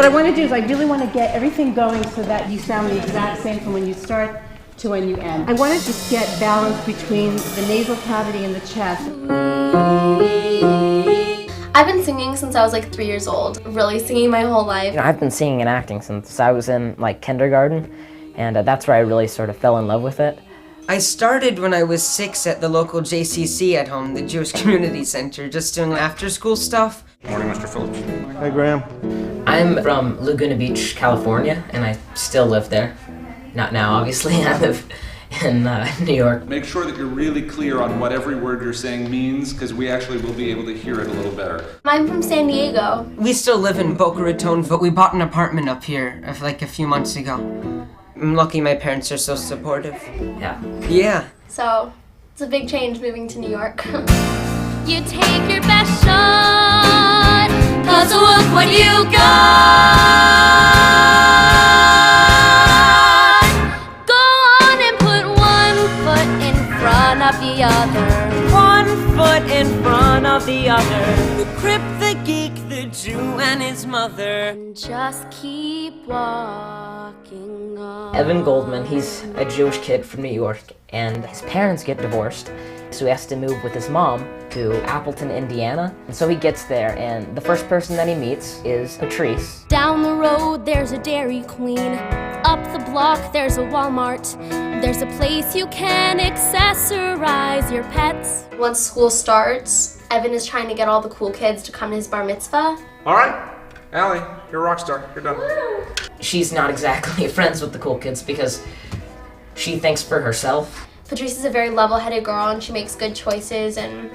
What I want to do is I really want to get everything going so that you sound the exact same from when you start to when you end. I want to just get balance between the nasal cavity and the chest. I've been singing since I was like 3 years old, really singing my whole life. You know, I've been singing and acting since I was in like kindergarten, and that's where I really sort of fell in love with it. I started when I was 6 at the local JCC at home, the Jewish Community Center, just doing after-school stuff. Morning, Mr. Phillips. Hey, Graham. I'm from Laguna Beach, California, and I still live there. Not now, obviously. I live in New York. Make sure that you're really clear on what every word you're saying means, because we actually will be able to hear it a little better. I'm from San Diego. We still live in Boca Raton, but we bought an apartment up here like a few months ago. I'm lucky my parents are so supportive. Yeah. Yeah. So, it's a big change moving to New York. You take your best shot, 'cause look what you got. Go on and put one foot in front of the other. One foot in front of the other. The Crip, the Geek, the Jew, and his mother. And just keep walking on. Evan Goldman, he's a Jewish kid from New York, and his parents get divorced, so he has to move with his mom to Appleton, Indiana. And so he gets there, and the first person that he meets is Patrice. Down the road, there's a Dairy Queen. Up the block, there's a Walmart. There's a place you can accessorize your pets. Once school starts, Evan is trying to get all the cool kids to come to his bar mitzvah. All right, Allie, you're a rock star. You're done. She's not exactly friends with the cool kids because she thinks for herself. Patrice is a very level-headed girl, and she makes good choices, and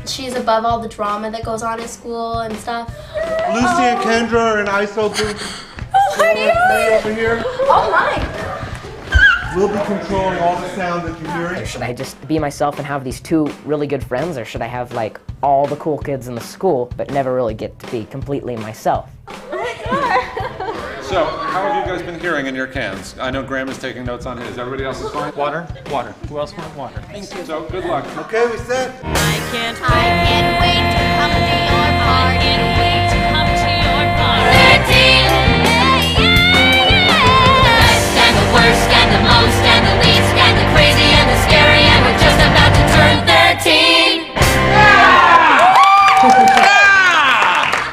she's above all the drama that goes on in school and stuff. Lucy and Kendra are in ISO booth. Oh, honey! Over here. All right. We'll be controlling all the sound that you're hearing. Or should I just be myself and have these two really good friends, or should I have like all the cool kids in the school but never really get to be completely myself? So, how have you guys been hearing in your cans? I know Graham is taking notes on his. Everybody else is fine? Water, water. Who else wants water? Thank you. So, good luck. Okay, we set. I can't wait to come to your party. I can't wait to come to your party. 13! The best and the worst and the most and the least and the crazy and the scary, and we're just about to turn 13!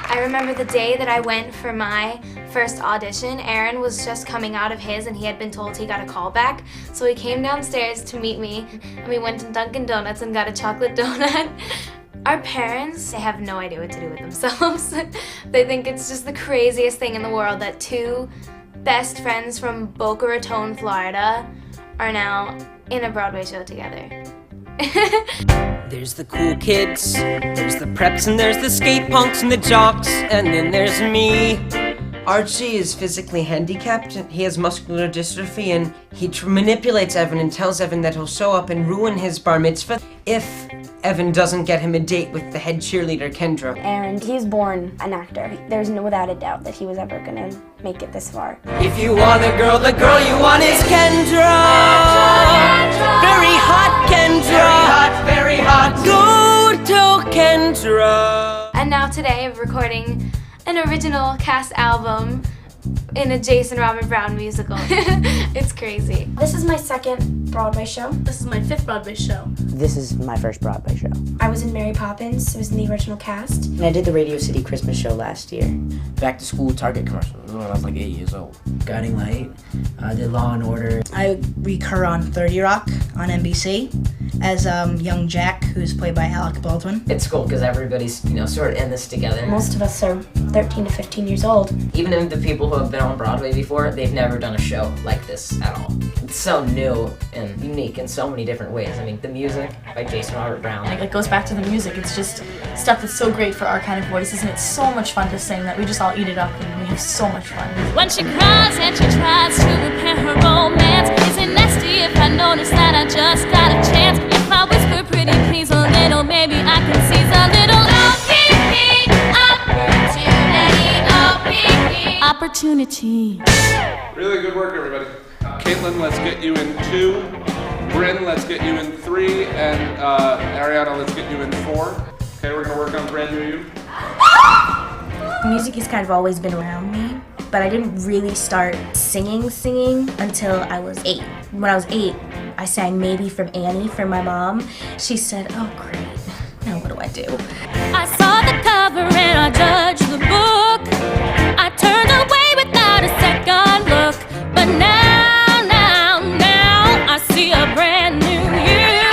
I remember the day that I went for my first audition. Aaron was just coming out of his, and he had been told he got a call back. So he came downstairs to meet me, and we went to Dunkin' Donuts and got a chocolate donut. Our parents, they have no idea what to do with themselves. They think it's just the craziest thing in the world that two best friends from Boca Raton, Florida are now in a Broadway show together. There's the cool kids, there's the preps, and there's the skate punks and the jocks, and then there's me. Archie is physically handicapped. He has muscular dystrophy, and he manipulates Evan and tells Evan that he'll show up and ruin his bar mitzvah if Evan doesn't get him a date with the head cheerleader, Kendra. And he was born an actor. There's no without a doubt that he was ever gonna make it this far. If you want a girl, the girl you want is Kendra. Very hot, Kendra. Very hot, very hot. Go to Kendra. And now today I'm recording an original cast album in a Jason Robert Brown musical. It's crazy. This is my second Broadway show. This is my 5th Broadway show. This is my first Broadway show. I was in Mary Poppins. I was in the original cast. And I did the Radio City Christmas show last year. Back to school Target commercials when I was like 8 years old. Guiding Light, I did Law and Order. I recur on 30 Rock on NBC as young Jack, who's played by Alec Baldwin. It's cool because everybody's, sort of in this together. Most of us are 13 to 15 years old. Even if the people who have been on Broadway before, they've never done a show like this at all. It's so new and unique in so many different ways. I mean, the music by Jason Robert Brown. Like, it goes back to the music. It's just stuff that's so great for our kind of voices, and it's so much fun to sing that we just all eat it up and we have so much fun. When she cries and she tries to repair her romance, is it nasty if I notice that I just got a chance? If I whisper pretty please a little, maybe I can seize a little opportunity. Really good work, everybody. Caitlin, let's get you in 2. Bryn, let's get you in 3. And Ariana, let's get you in 4. Okay, we're gonna work on Brand New You. Music has kind of always been around me, but I didn't really start singing until I was 8. When I was 8, I sang Maybe from Annie for my mom. She said, oh great, now what do I do? I saw the cover and I judged the book. I turned away without a second look. But now I see a brand new you.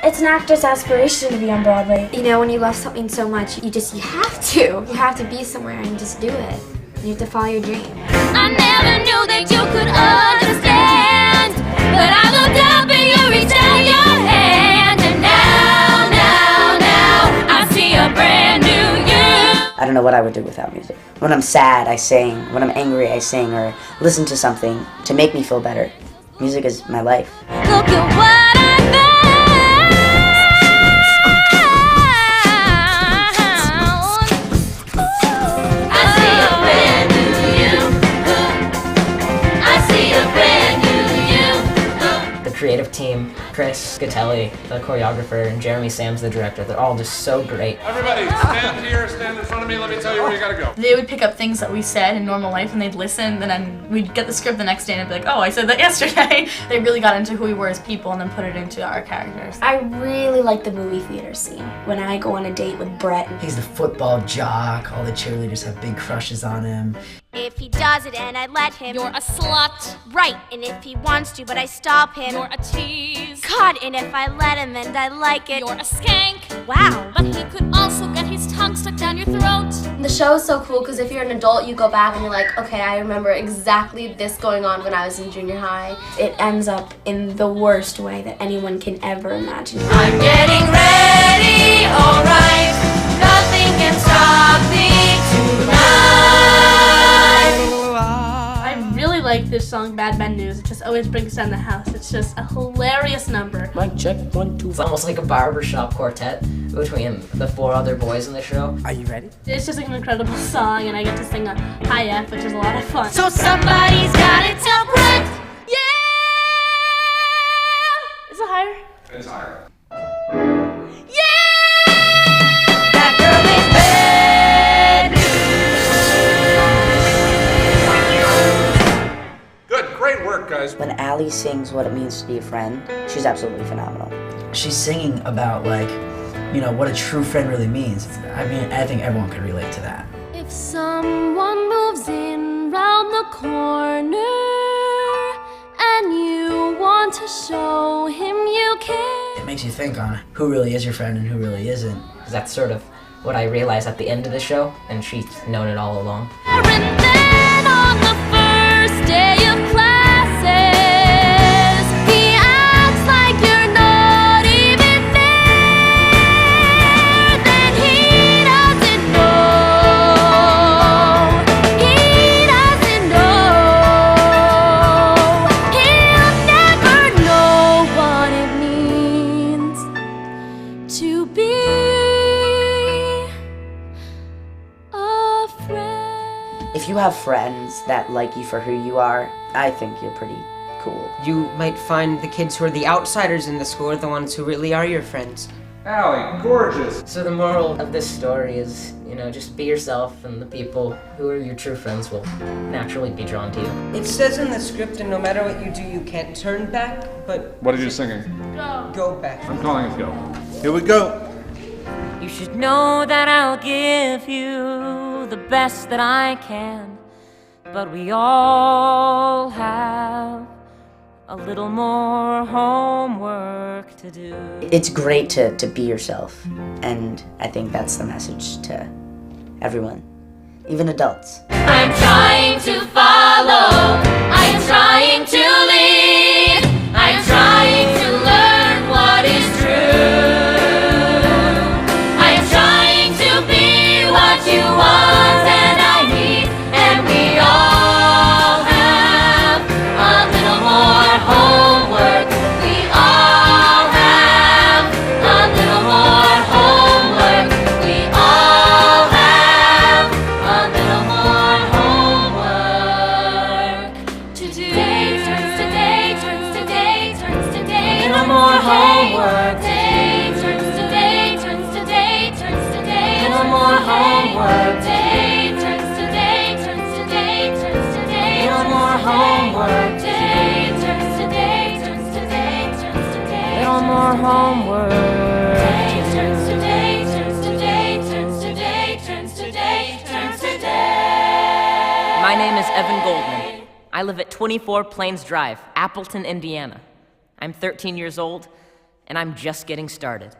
It's an actor's aspiration to be on Broadway. You know, when you love something so much, you have to. You have to be somewhere and just do it. You have to follow your dream. I never knew that you could understand, but I looked up and you reached out your hand, and now I see a brand new you. I don't know what I would do without music. When I'm sad, I sing. When I'm angry, I sing or listen to something to make me feel better. Music is my life. Look at what I found. I see a brand new you. I see a brand new you. The creative team, Chris Gatelli, the choreographer, and Jeremy Sams, the director, they're all just so great. Everybody, stand here, stand in front of me, let me tell you where you gotta go. They would pick up things that we said in normal life and they'd listen, and then we'd get the script the next day and it'd be like, oh, I said that yesterday. They really got into who we were as people and then put it into our characters. I really like the movie theater scene. When I go on a date with Brett. He's the football jock, all the cheerleaders have big crushes on him. If he does it and I let him, you're a slut. Right, and if he wants to but I stop him, you're a tease. God, and if I let him and I like it, you're a skank. Wow. But he could also get his tongue stuck down your throat. The show is so cool because if you're an adult, you go back and you're like, okay, I remember exactly this going on when I was in junior high. It ends up in the worst way that anyone can ever imagine. I'm getting ready, alright. Nothing can stop me tonight. I really like this song, Bad Bad News. It just always brings down the house. It's just a hilarious number. Mic check, 1, 2. It's almost like a barbershop quartet between the 4 other boys in the show. Are you ready? It's just like an incredible song, and I get to sing a high F, which is a lot of fun. So somebody's gotta tell Brent, yeah! Is it higher? It's higher. That girl is bad news. Good, great work, guys. When Allie sings What It Means to Be a Friend, she's absolutely phenomenal. She's singing about, like, you know, what a true friend really means. I mean, I think everyone could relate to that. If someone moves in round the corner and you want to show him you care, It makes you think on who really is your friend and who really isn't. 'Cause that's sort of what I realized at the end of the show, and she's known it all along. and then on the first day of classes, he acts like you're not even there. Then he doesn't know. He doesn't know. He'll never know what it means to be a friend. If you have friends that like you for who you are, I think you're pretty cool. You might find the kids who are the outsiders in the school are the ones who really are your friends. Allie, gorgeous. So the moral of this story is, you know, just be yourself, and the people who are your true friends will naturally be drawn to you. It says in the script, and no matter what you do, you can't turn back, but What are you singing? go back. I'm calling it go. Here we go. You should know that I'll give you the best that I can, but we all have a little more homework to do. It's great to be yourself, and I think that's the message to everyone, even adults. I'm trying to follow, I'm trying to lead, I'm trying to learn what is true. I'm trying to be what you want and I need, and we all have a little more homework. We all have a little more homework. We all have a little more homework to do. homework to do. Turns to day, turns to day, turns to day, turns to day, turns to day. My name is Evan Goldman. I live at 24 Plains Drive, Appleton, Indiana. I'm 13 years old, and I'm just getting started.